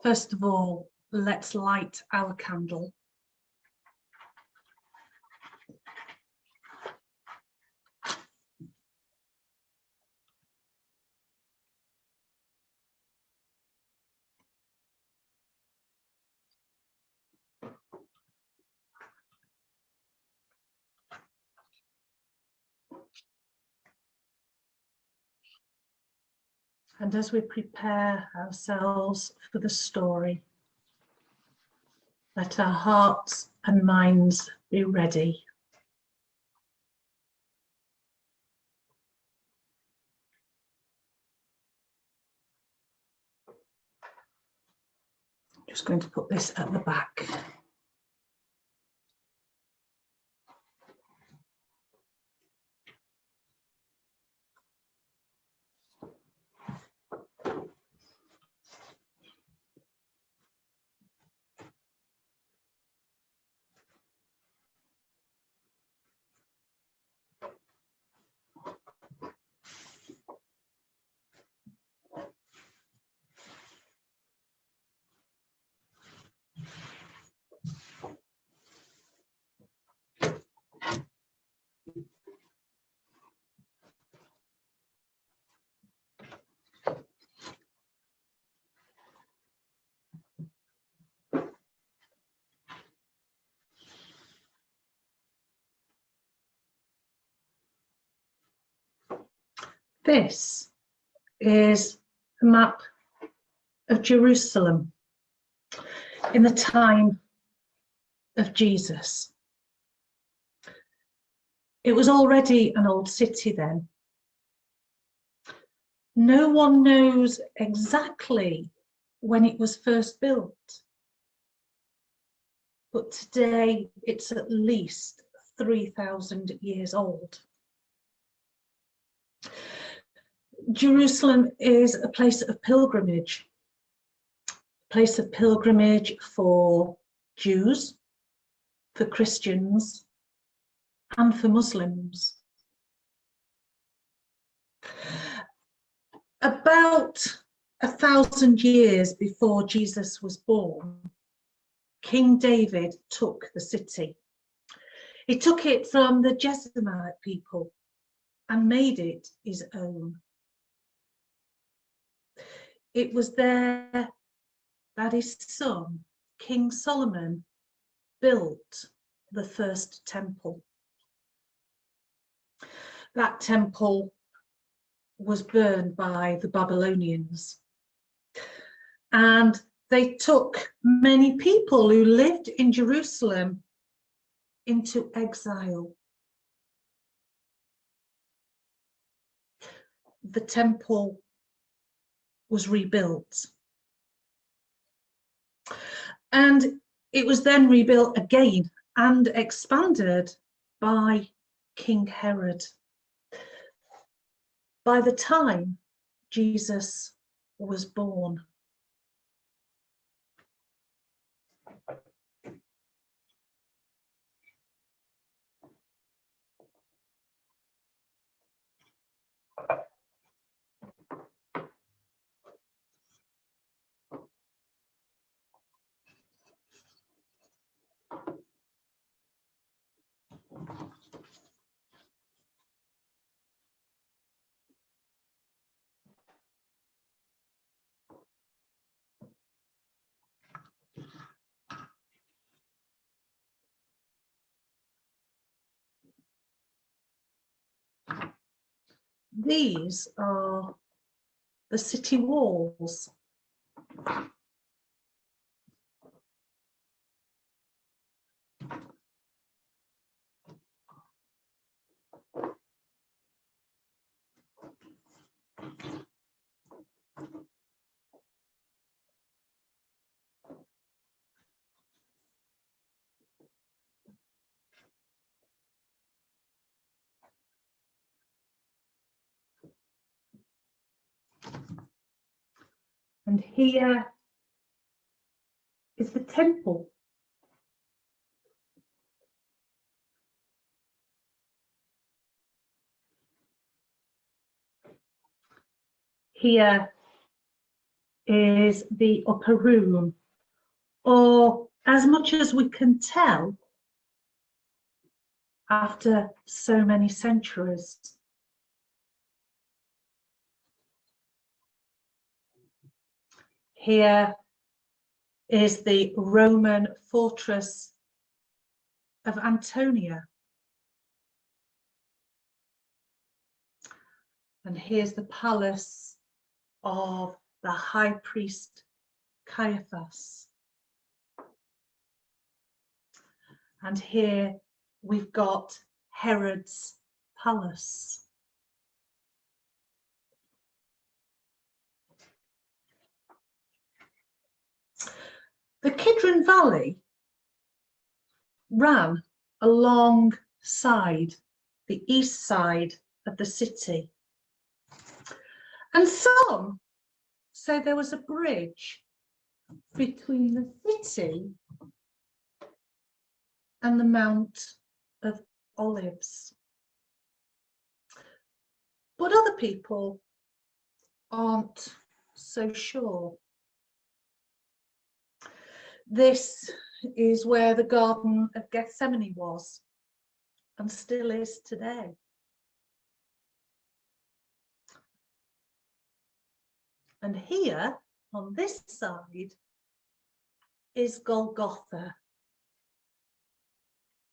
First of all, let's light our candle. And as we prepare ourselves for the story, let our hearts and minds be ready. I'm just going to put this at the back. This is a map of Jerusalem in the time of Jesus. It was already an old city then. No one knows exactly when it was first built, but today it's at least 3,000 years old. Jerusalem is a place of pilgrimage for Jews, for Christians, and for Muslims. About 1,000 years before Jesus was born, King David took the city. He took it from the Jezreelite people and made it his own. It was there that his son, King Solomon, built the first temple. That temple was burned by the Babylonians, and they took many people who lived in Jerusalem into exile. The temple was rebuilt, and it was then rebuilt again and expanded by King Herod. By the time Jesus was born. These are the city walls. And here is the temple. Here is the upper room, or as much as we can tell after so many centuries. Here is the Roman fortress of Antonia. And here's the palace of the high priest Caiaphas. And here we've got Herod's palace. The Kidron Valley ran alongside the east side of the city. And some say there was a bridge between the city and the Mount of Olives. But other people aren't so sure. This is where the Garden of Gethsemane was, and still is today. And here, on this side, is Golgotha,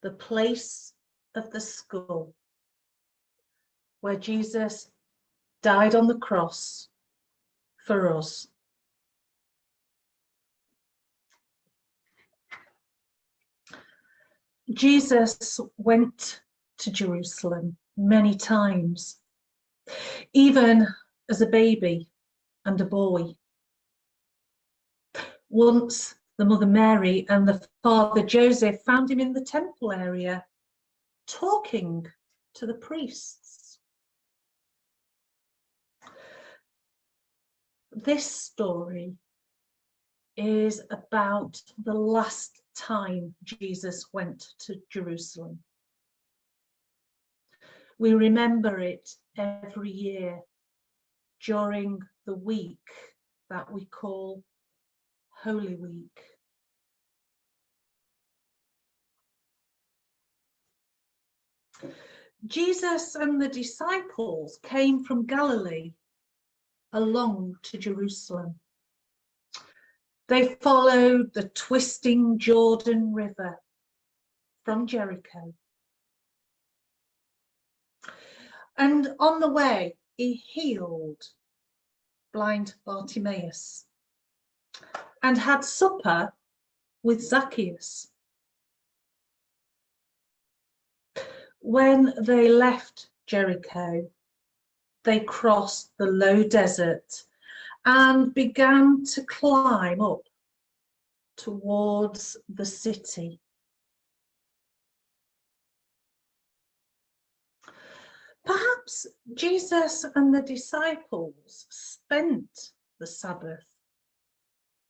the place of the skull, where Jesus died on the cross for us. Jesus went to Jerusalem many times, even as a baby and a boy. Once the mother Mary and the father Joseph found him in the temple area, talking to the priests. This story is about the last time Jesus went to Jerusalem. We remember it every year during the week that we call Holy Week. Jesus and the disciples came from Galilee along to Jerusalem. They followed the twisting Jordan River from Jericho. And on the way, he healed blind Bartimaeus and had supper with Zacchaeus. When they left Jericho, they crossed the low desert and began to climb up towards the city. Perhaps Jesus and the disciples spent the Sabbath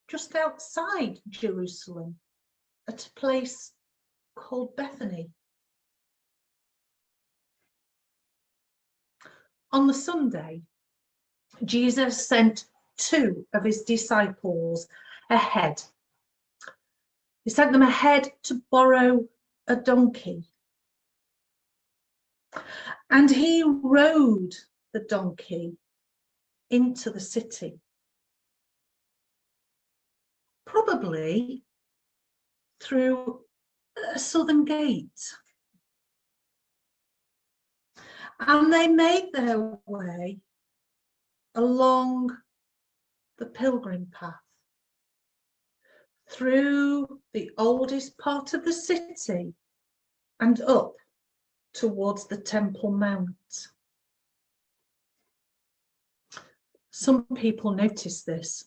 just outside Jerusalem at a place called Bethany. On the Sunday, Jesus sent two of his disciples ahead. He sent them ahead to borrow a donkey. And he rode the donkey into the city, probably through a southern gate. And they made their way along the pilgrim path through the oldest part of the city and up towards the Temple Mount. Some people noticed this,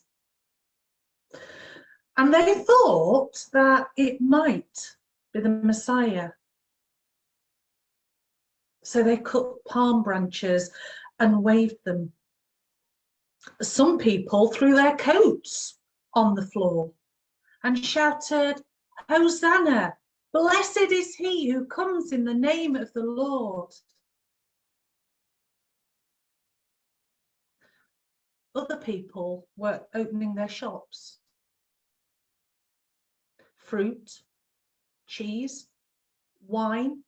and they thought that it might be the Messiah. So they cut palm branches and waved them. Some people threw their coats on the floor and shouted, "Hosanna! Blessed is he who comes in the name of the Lord." other people were opening their shops. Fruit, cheese, wine,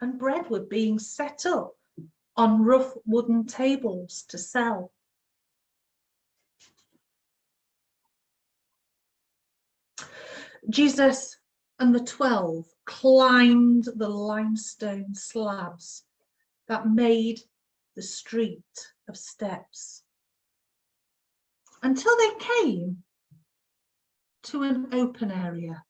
and bread were being set up on rough wooden tables to sell. Jesus and the 12 climbed the limestone slabs that made the street of steps until they came to an open area.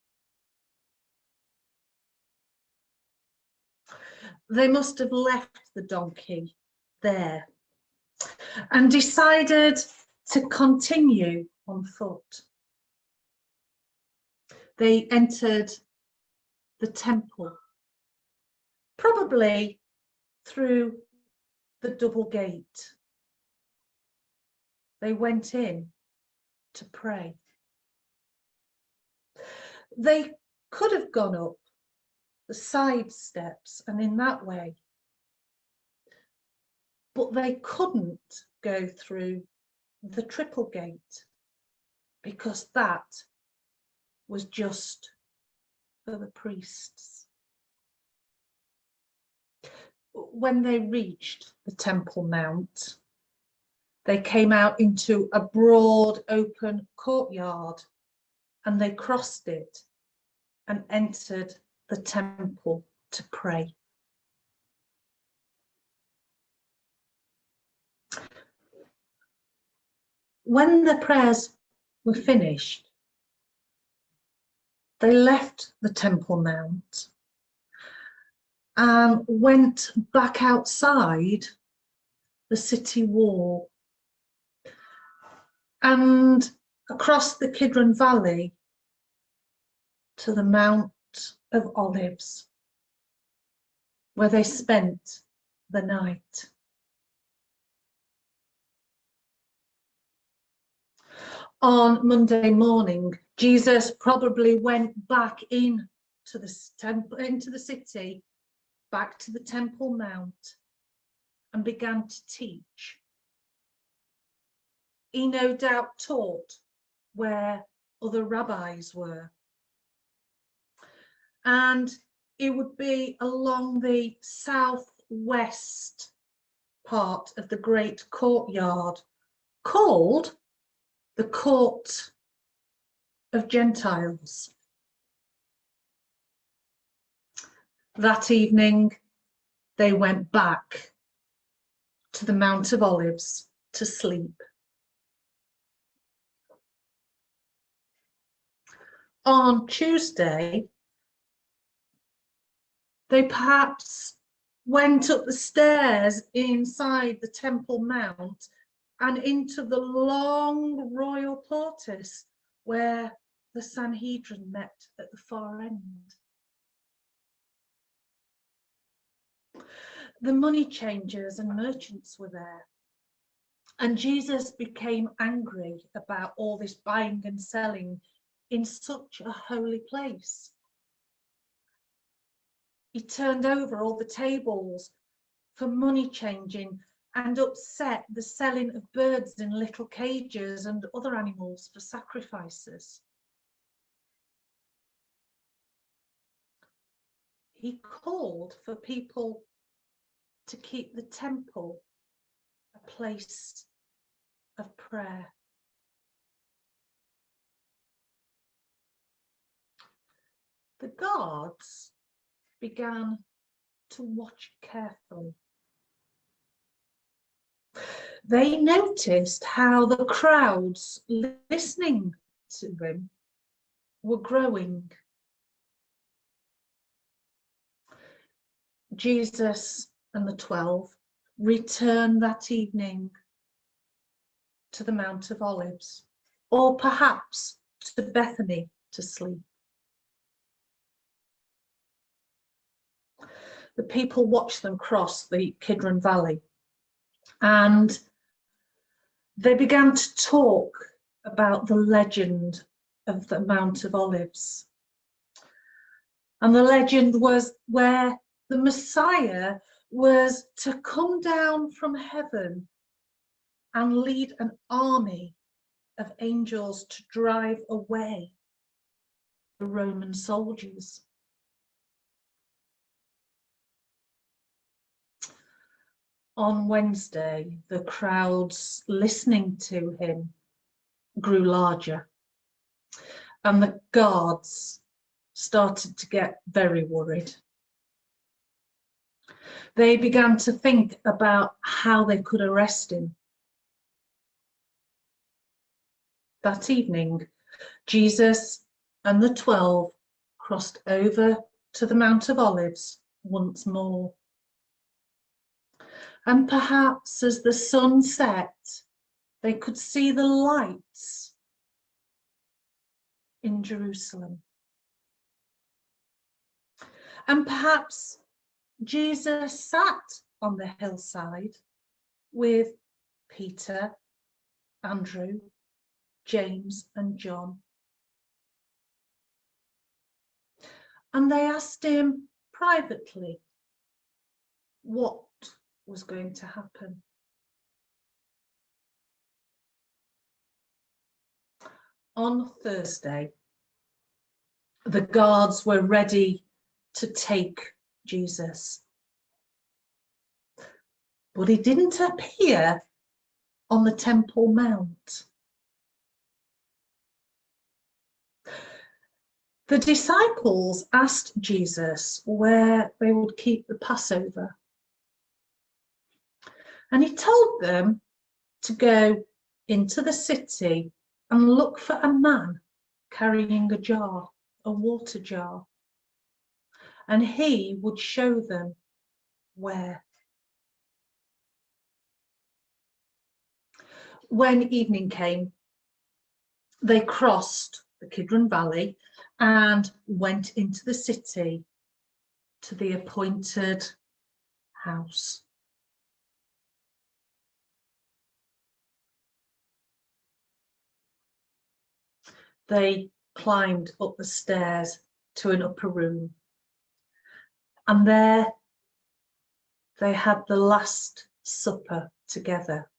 They must have left the donkey there and decided to continue on foot. They entered the temple, probably through the double gate. They went in to pray. They could have gone up the side steps and in that way, but they couldn't go through the triple gate because that was just for the priests. When they reached the Temple Mount, they came out into a broad open courtyard and they crossed it and entered the temple to pray. When the prayers were finished, they left the Temple Mount and went back outside the city wall and across the Kidron Valley to the Mount of Olives, where they spent the night. On Monday morning, Jesus probably went back into the city, back to the Temple Mount, and began to teach. He no doubt taught where other rabbis were. And it would be along the southwest part of the great courtyard called the Court of Gentiles. That evening, they went back to the Mount of Olives to sleep. On Tuesday, they perhaps went up the stairs inside the Temple Mount and into the long royal portice where the Sanhedrin met at the far end. The money changers and merchants were there, and Jesus became angry about all this buying and selling in such a holy place. He turned over all the tables for money changing and upset the selling of birds in little cages and other animals for sacrifices. He called for people to keep the temple a place of prayer. The guards began to watch carefully. They noticed how the crowds listening to him were growing. Jesus and the 12 returned that evening to the Mount of Olives, or perhaps to Bethany to sleep. The people watched them cross the Kidron Valley, and they began to talk about the legend of the Mount of Olives. And the legend was where the Messiah was to come down from heaven and lead an army of angels to drive away the Roman soldiers. On Wednesday, the crowds listening to him grew larger, and the guards started to get very worried. They began to think about how they could arrest him. That evening, Jesus and the 12 crossed over to the Mount of Olives once more. And perhaps as the sun set, they could see the lights in Jerusalem. And perhaps Jesus sat on the hillside with Peter, Andrew, James, and John. And they asked him privately what was going to happen. On Thursday, the guards were ready to take Jesus, but he didn't appear on the Temple Mount. The disciples asked Jesus where they would keep the Passover, and he told them to go into the city and look for a man carrying a jar, a water jar, and he would show them where. When evening came, they crossed the Kidron Valley and went into the city to the appointed house. They climbed up the stairs to an upper room, and there they had the Last Supper together.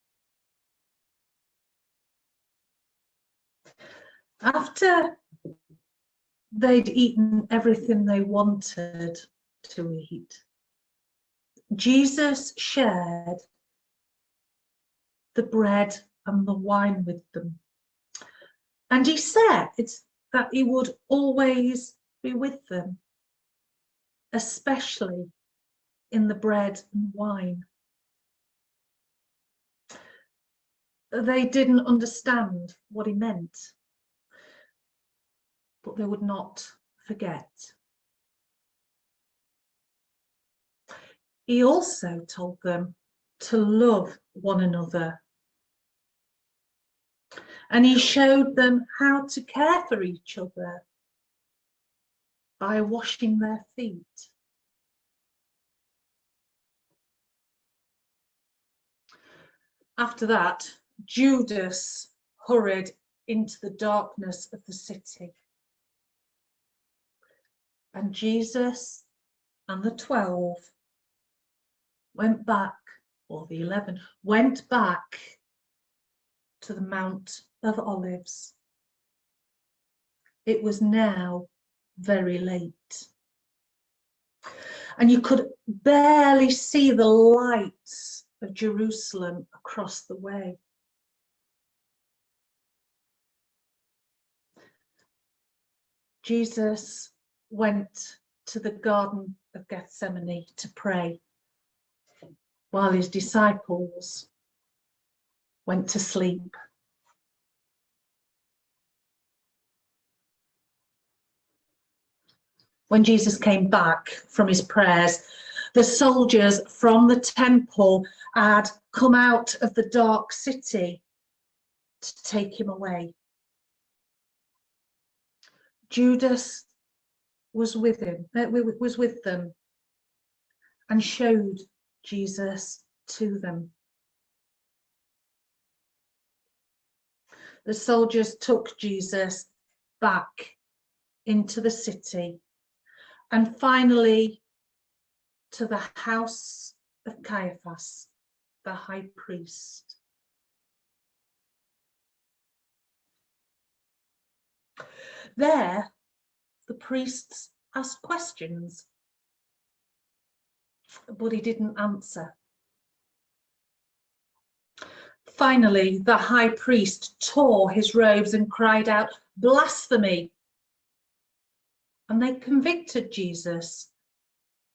After they'd eaten everything they wanted to eat, Jesus shared the bread and the wine with them. And he said that he would always be with them, especially in the bread and wine. They didn't understand what he meant, but they would not forget. He also told them to love one another. And he showed them how to care for each other by washing their feet. After that, Judas hurried into the darkness of the city. And Jesus and the 12 went back, or the 11, went back to the Mount of Olives. It was now very late, and you could barely see the lights of Jerusalem across the way. Jesus went to the Garden of Gethsemane to pray, while his disciples went to sleep. When Jesus came back from his prayers, the soldiers from the temple had come out of the dark city to take him away. Judas was with them and showed Jesus to them. The soldiers took Jesus back into the city and finally to the house of Caiaphas, the high priest. There, the priests asked questions, but he didn't answer. Finally, the high priest tore his robes and cried out, "Blasphemy!" And they convicted Jesus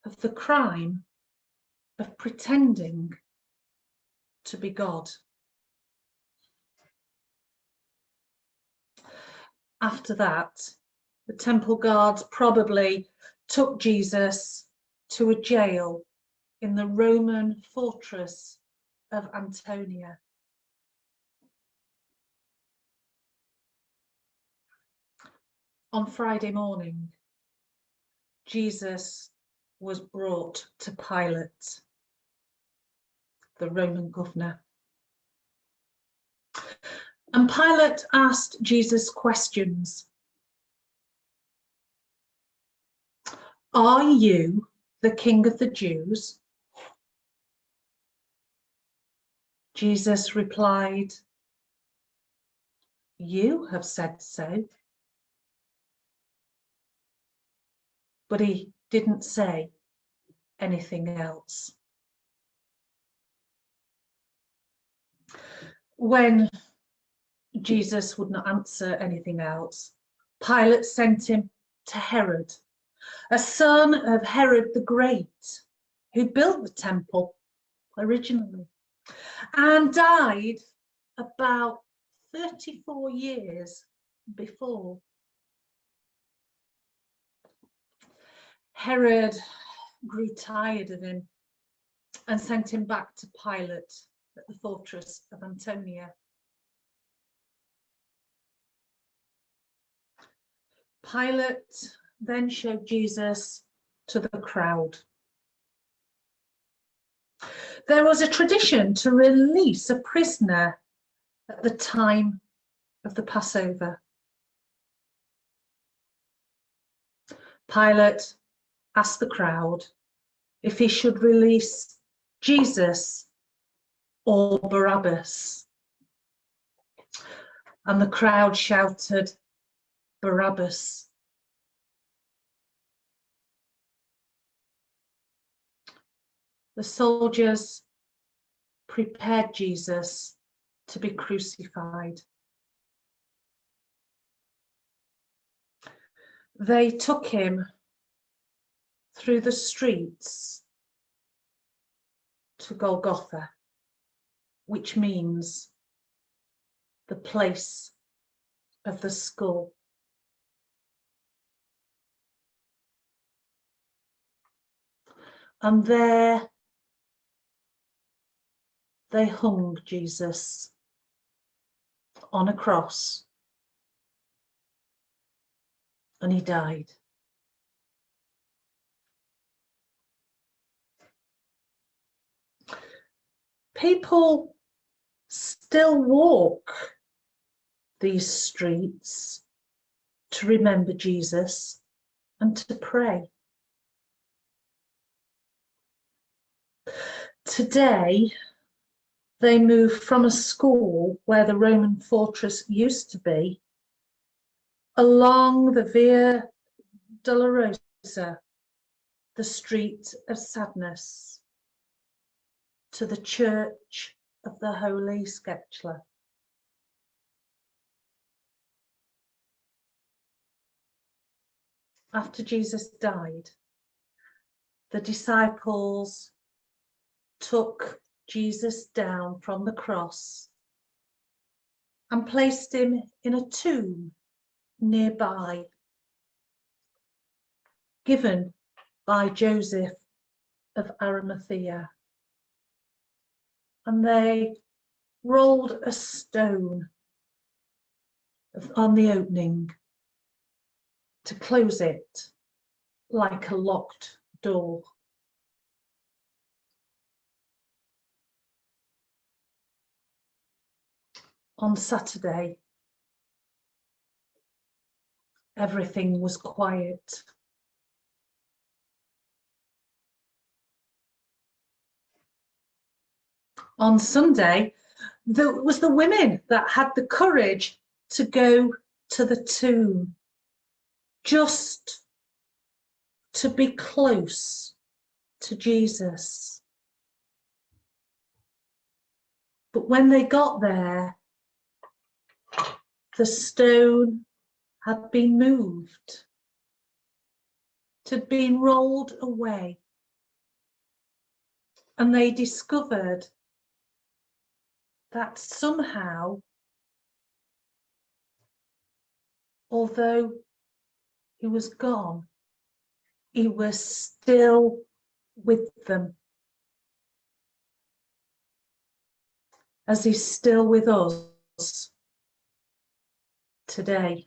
of the crime of pretending to be God. After that, the temple guards probably took Jesus to a jail in the Roman fortress of Antonia. On Friday morning, Jesus was brought to Pilate, the Roman governor. And Pilate asked Jesus questions. "Are you the King of the Jews?" Jesus replied, "You have said so." But he didn't say anything else. When Jesus would not answer anything else, Pilate sent him to Herod, a son of Herod the Great, who built the temple originally and died about 34 years before. Herod grew tired of him and sent him back to Pilate at the fortress of Antonia. Pilate then showed Jesus to the crowd. There was a tradition to release a prisoner at the time of the Passover. Pilate asked the crowd if he should release Jesus or Barabbas. And the crowd shouted, "Barabbas." The soldiers prepared Jesus to be crucified. They took him through the streets to Golgotha, which means the place of the skull. And there they hung Jesus on a cross, and he died. People still walk these streets to remember Jesus and to pray. Today, they move from a school where the Roman fortress used to be, along the Via Dolorosa, the street of sadness, to the Church of the Holy Sepulchre. After Jesus died, the disciples took Jesus down from the cross and placed him in a tomb nearby, given by Joseph of Arimathea. And they rolled a stone on the opening to close it like a locked door. On Saturday, everything was quiet. On Sunday, it was the women that had the courage to go to the tomb just to be close to Jesus. But when they got there, the stone had been moved. It had been rolled away. And they discovered that somehow, although he was gone, he was still with them, as he's still with us today.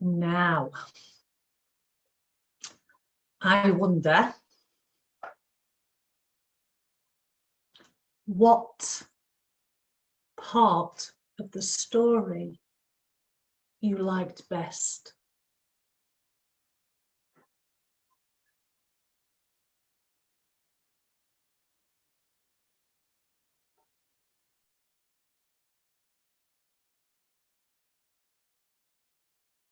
Now, I wonder what part of the story you liked best.